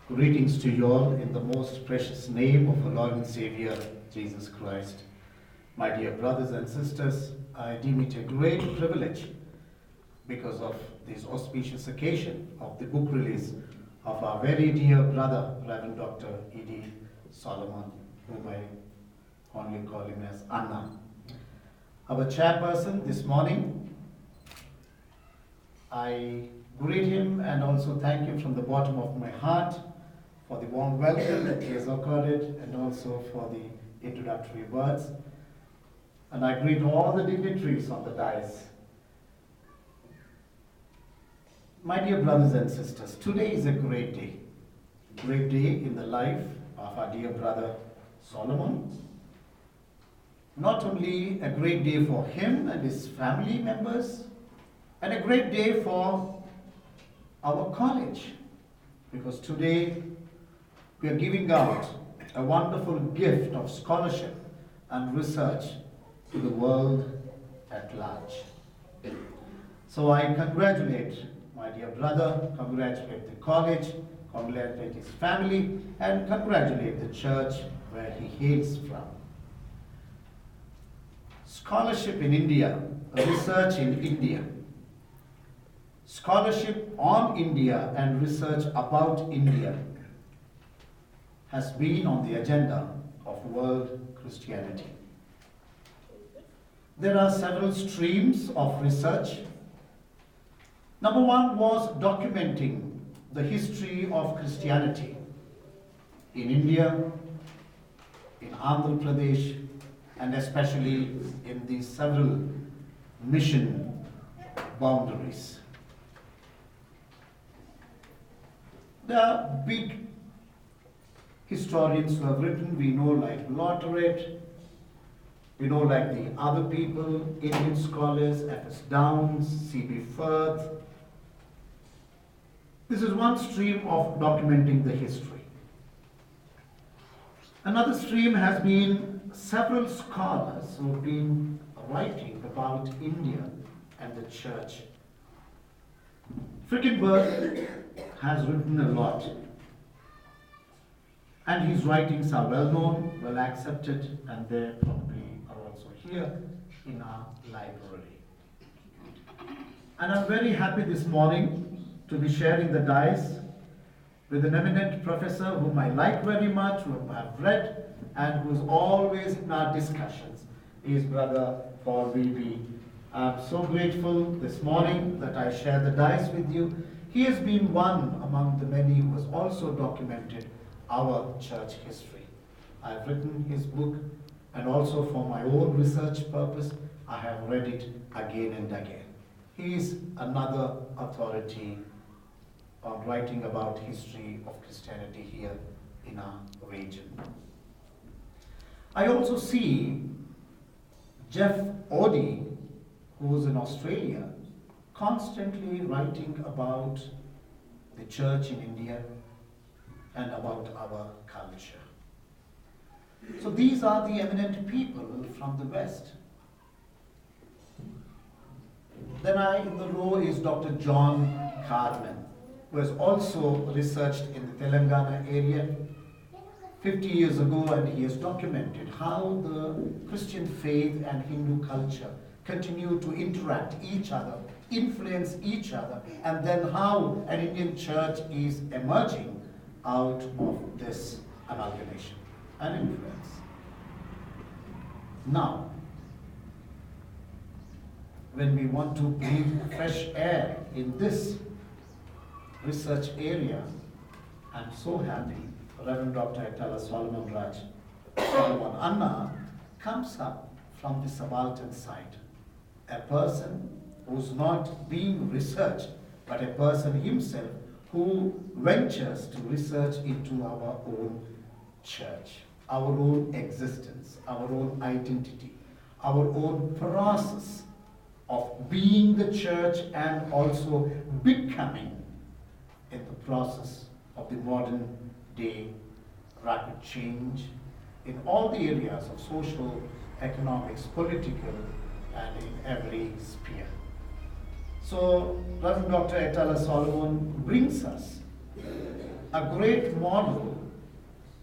Greetings to you all in the most precious name of our Lord and Savior, Jesus Christ. My dear brothers and sisters, I deem it a great privilege because of this auspicious occasion of the book release of our very dear brother, Rev.Dr.Etala Solomon, whom I only call him as Anna. Our chairperson this morning, I greet him and also thank him from the bottom of my heart for the warm welcome that he has accorded and also for the introductory words. And I greet all the dignitaries on the dais. My dear brothers and sisters, today is a great day in the life of our dear brother Solomon. Not only a great day for him and his family members, and a great day for our college, because today we are giving out a wonderful gift of scholarship and research to the world at large. So I congratulate my dear brother, congratulate the college, congratulate his family, and congratulate the church where he hails from. Scholarship in India, research in India, scholarship on India and research about India has been on the agenda of world Christianity. There are several streams of research. Number one was documenting the history of Christianity in India, in Andhra Pradesh, and especially in the several mission boundaries. There are big historians who have written, we know, like Lottered, we know like the other people, Indian scholars, F.S. Downes, C.B. Firth. This is one stream of documenting the history. Another stream has been several scholars who have been writing about India and the church. Frickenberg has written a lot, and his writings are well known, well accepted, and they probably are also here in our library. And I'm very happy this morning to be sharing the dais with an eminent professor whom I like very much, whom I've read, and who's always in our discussions. He is Brother Paul Wiebe. I'm so grateful this morning that I share the dais with you. He has been one among the many who has also documented our church history. I've written his book, and also for my own research purpose, I have read it again and again. He is another authority on writing about history of Christianity here in our region. I also see Jeff Odie, who's in Australia, constantly writing about the church in India and about our culture. So these are the eminent people from the West. Then in the row is Dr. John Carmen, who has also researched in the Telangana area 50 years ago, and he has documented how the Christian faith and Hindu culture continue to interact each other, influence each other, and then how an Indian church is emerging out of this amalgamation and influence. Now, when we want to breathe fresh air in this research area, I'm so happy Rev.Dr.Etala Solomon Anna comes up from the subaltern side. A person who's not being researched, but a person himself who ventures to research into our own church, our own existence, our own identity, our own process of being the church and also becoming in the process of the modern day rapid change in all the areas of social, economics, political, and in every sphere. So Rev.Dr.Etala Solomon brings us a great model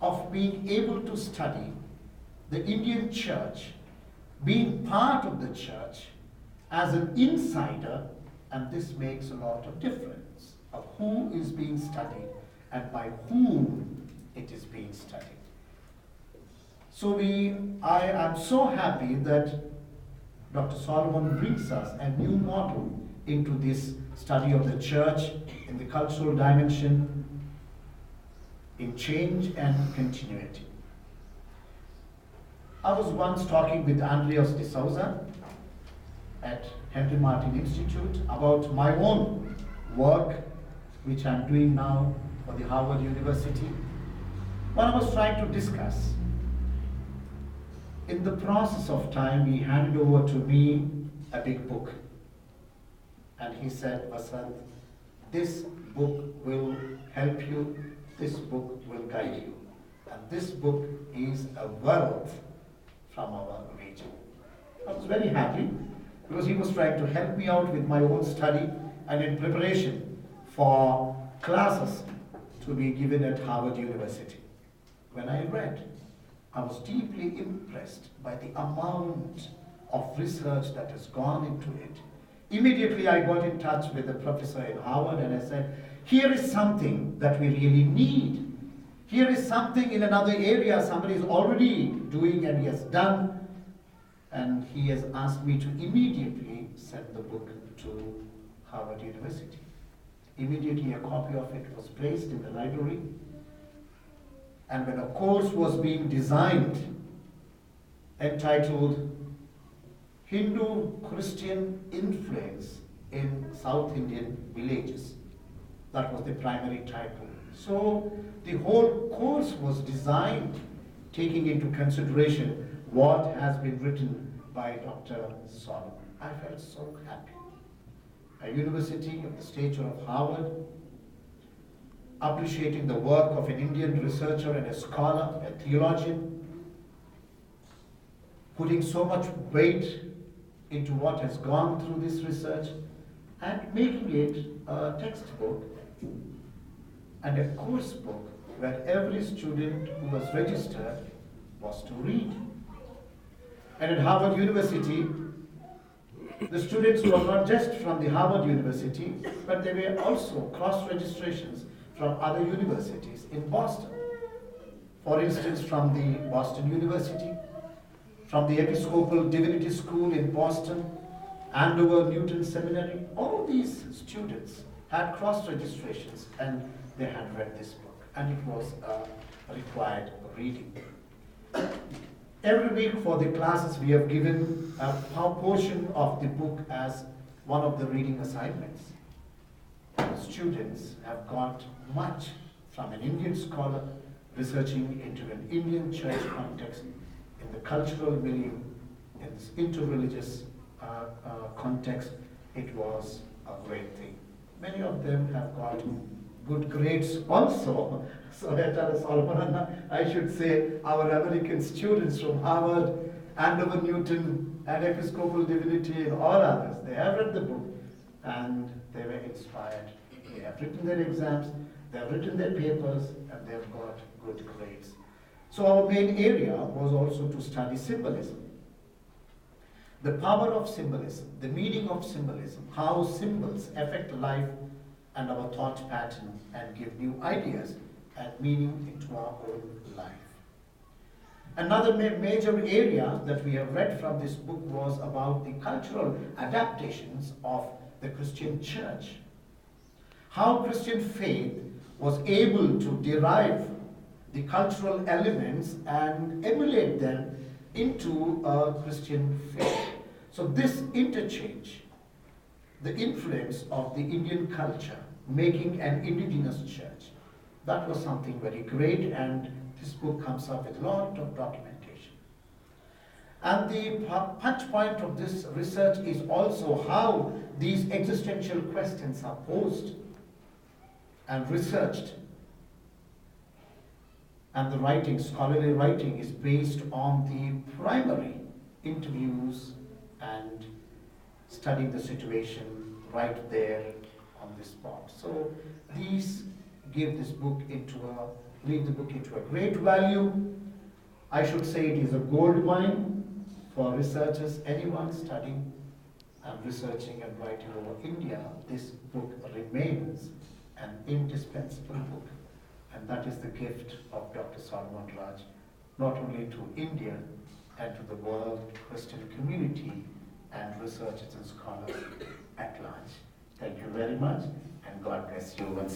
of being able to study the Indian church, being part of the church as an insider, and this makes a lot of difference of who is being studied and by whom it is being studied. So I am so happy that Dr. Solomon brings us a new model into this study of the church in the cultural dimension, in change and continuity. I was once talking with Andreas de Souza at Henry Martin Institute about my own work, which I'm doing now for the Harvard University. What I was trying to discuss, in the process of time, he handed over to me a big book. And he said, Vasantha, this book will help you, this book will guide you. And this book is a wealth from our region. I was very happy because he was trying to help me out with my own study and in preparation for classes to be given at Harvard University. When I read, I was deeply impressed by the amount of research that has gone into it. Immediately I got in touch with a professor in Harvard and I said, here is something that we really need. Here is something in another area somebody is already doing and he has done. And he has asked me to immediately send the book to Harvard University. Immediately a copy of it was placed in the library. And when a course was being designed entitled Hindu-Christian Influence in South Indian Villages, that was the primary title. So the whole course was designed taking into consideration what has been written by Dr. Solomon. I felt so happy. A university of the stature of Harvard, appreciating the work of an Indian researcher and a scholar, a theologian, putting so much weight into what has gone through this research and making it a textbook and a course book where every student who was registered was to read. And at Harvard University, the students were not just from the Harvard University, but they were also cross-registrations from other universities in Boston. For instance, from the Boston University, from the Episcopal Divinity School in Boston, Andover Newton Seminary. All these students had cross-registrations and they had read this book, and it was a required reading. Every week for the classes we have given a portion of the book as one of the reading assignments. Students have got much from an Indian scholar researching into an Indian church context, in the cultural milieu, in this interreligious context. It was a great thing. Many of them have got good grades also. So Solomon, I should say, our American students from Harvard, Andover Newton, and Episcopal Divinity, and all others, they have read the book and they were inspired. They have written their exams, they have written their papers, and they have got good grades. So our main area was also to study symbolism. The power of symbolism, the meaning of symbolism, how symbols affect life and our thought pattern and give new ideas and meaning into our own life. Another major area that we have read from this book was about the cultural adaptations of the Christian church. How Christian faith was able to derive the cultural elements and emulate them into a Christian faith. So this interchange, the influence of the Indian culture, making an indigenous church, that was something very great, and this book comes up with a lot of documentation. And the punch point of this research is also how these existential questions are posed and researched. And the writing, scholarly writing, is based on the primary interviews and studying the situation right there on the spot. So these leave the book into a great value. I should say it is a gold mine for researchers, anyone studying and researching and writing over India. This book remains an indispensable book, and that is the gift of Dr. Salman Raj, not only to India and to the world Christian community and researchers and scholars at large. Thank you very much, and God bless you once again.